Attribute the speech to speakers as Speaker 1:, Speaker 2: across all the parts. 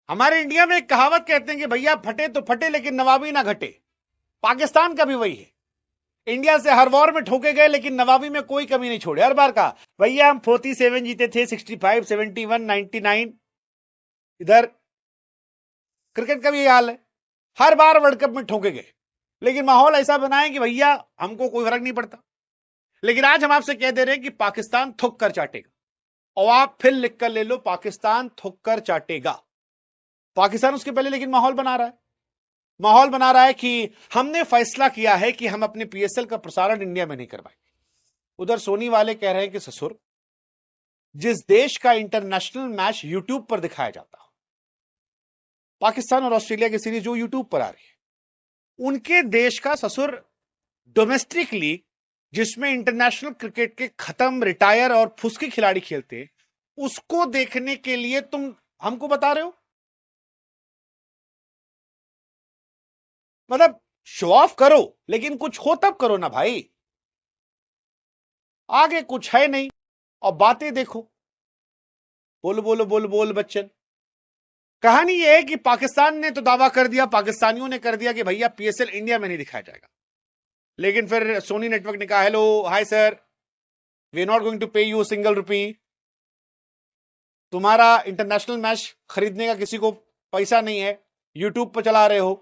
Speaker 1: हमारे इंडिया में एक कहावत कहते हैं कि भैया फटे तो फटे लेकिन नवाबी ना घटे। पाकिस्तान का भी वही है। इंडिया से हर वॉर में ठोके गए लेकिन नवाबी में कोई कमी नहीं छोड़े। हर बार कहा भैया हम 47 जीते थे, 65, 71, 99। इधर क्रिकेट का भी ये हाल है, हर बार वर्ल्ड कप में ठोके गए लेकिन माहौल ऐसा बनाए कि भैया हमको कोई फर्क नहीं पड़ता। लेकिन आज हम आपसे कह दे रहे हैं कि पाकिस्तान थुक कर चाटेगा। और आप फिर लिख कर ले लो, पाकिस्तान थुक कर चाटेगा। पाकिस्तान उसके पहले लेकिन माहौल बना रहा है कि हमने फैसला किया है कि हम अपने पीएसएल का प्रसारण इंडिया में नहीं करवाएंगे। उधर सोनी वाले कह रहे हैं कि ससुर, जिस देश का इंटरनेशनल मैच यूट्यूब पर दिखाया जाता हो, पाकिस्तान और ऑस्ट्रेलिया की सीरीज जो यूट्यूब पर आ रही है, उनके देश का ससुर डोमेस्टिक लीग, जिसमें इंटरनेशनल क्रिकेट के खत्म, रिटायर और फुसकी खिलाड़ी खेलते हैं, उसको देखने के लिए तुम हमको बता रहे हो। मतलब शो ऑफ करो लेकिन कुछ हो तब करो ना भाई। आगे कुछ है नहीं और बातें देखो, बोल बोल बोल बोल बच्चन। कहानी यह है कि पाकिस्तान ने तो दावा कर दिया, पाकिस्तानियों ने कर दिया कि भैया पीएसएल इंडिया में नहीं दिखाया जाएगा। लेकिन फिर सोनी नेटवर्क ने कहा hello hi sir, we are not going to pay you single rupee. तुम्हारा इंटरनेशनल मैच खरीदने का किसी को पैसा नहीं है, यूट्यूब पर चला रहे हो,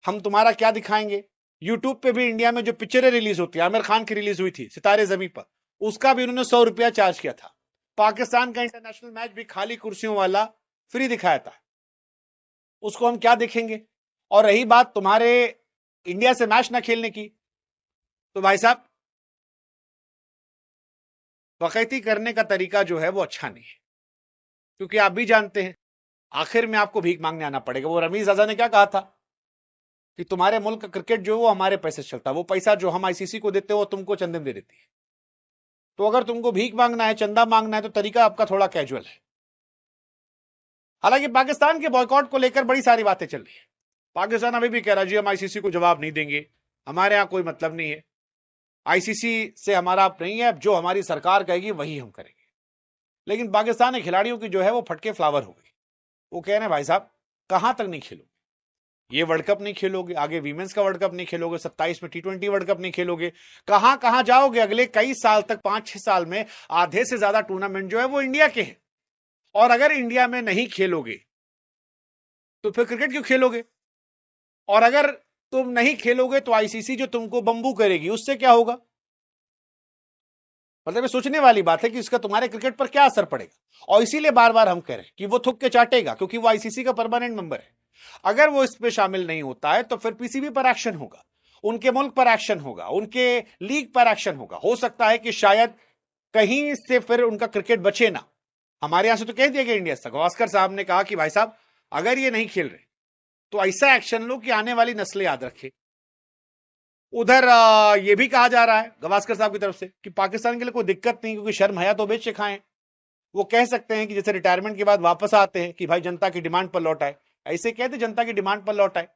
Speaker 1: हम तुम्हारा क्या दिखाएंगे। यूट्यूब पे भी इंडिया में जो पिक्चरें रिलीज होती है, आमिर खान की रिलीज हुई थी सितारे जमी पर, उसका भी उन्होंने 100 रुपया चार्ज किया था। पाकिस्तान का इंटरनेशनल मैच भी खाली कुर्सियों वाला फ्री दिखाया था, उसको हम क्या देखेंगे। और रही बात तुम्हारे इंडिया से मैच ना खेलने की, तो भाई साहब वकैती करने का तरीका जो है वो अच्छा नहीं है, क्योंकि आप भी जानते हैं आखिर में आपको भीख मांगने आना पड़ेगा। वो रमीज आजा ने क्या कहा था कि तुम्हारे मुल्क का क्रिकेट जो है वो हमारे पैसे से चलता है, वो पैसा जो हम आईसीसी को देते हैं वो तुमको चंदे में दे देती है। तो अगर तुमको भीख मांगना है, चंदा मांगना है, तो तरीका आपका थोड़ा कैजुअल है। हालांकि पाकिस्तान के बॉयकॉट को लेकर बड़ी सारी बातें चल रही है। पाकिस्तान अभी भी कह रहा है जी हम आईसीसी को जवाब नहीं देंगे, हमारे यहां कोई मतलब नहीं है, आईसीसी से हमारा आप नहीं है, जो हमारी सरकार कहेगी वही हम करेंगे। लेकिन पाकिस्तान के खिलाड़ियों की जो है वो फटके फ्लावर हो गई। वो कह रहे हैं भाई साहब कहां तक नहीं खेलोगे, ये वर्ल्ड कप नहीं खेलोगे, आगे वीमेंस का वर्ल्ड कप नहीं खेलोगे, 27 में टी20 वर्ल्ड कप नहीं खेलोगे, कहां कहां जाओगे अगले कई साल तक। 5-6 साल में आधे से ज्यादा टूर्नामेंट जो है वो इंडिया के हैं। और अगर इंडिया में नहीं खेलोगे तो फिर क्रिकेट क्यों खेलोगे। और अगर तुम नहीं खेलोगे तो आईसीसी जो तुमको बंबू करेगी, उससे क्या होगा। मतलब ये सोचने वाली बात है कि इसका तुम्हारे क्रिकेट पर क्या असर पड़ेगा। और इसीलिए बार बार हम कह रहे हैं कि वो थुक के चाटेगा, क्योंकि वो आईसीसी का परमानेंट मेंबर है। अगर वो इस पे शामिल नहीं होता है तो फिर पीसीबी पर एक्शन होगा, उनके मुल्क पर एक्शन होगा, उनके लीग पर एक्शन होगा। हो सकता है कि शायद कहीं से फिर उनका क्रिकेट बचे ना। हमारे यहां से तो कह दिया गया इंडिया से, गवास्कर साहब ने कहा कि भाई साहब अगर ये नहीं खेल रहे तो ऐसा एक्शन लो कि आने वाली नस्लें याद रखे। उधर ये भी कहा जा रहा है गवास्कर साहब की तरफ से कि पाकिस्तान के लिए कोई दिक्कत नहीं, क्योंकि शर्म हया तो बेच के खाएं। वो कह सकते हैं कि जैसे रिटायरमेंट के बाद वापस आते हैं कि भाई जनता की डिमांड पर लौट आए, ऐसे कहते जनता की डिमांड पर लौट आए।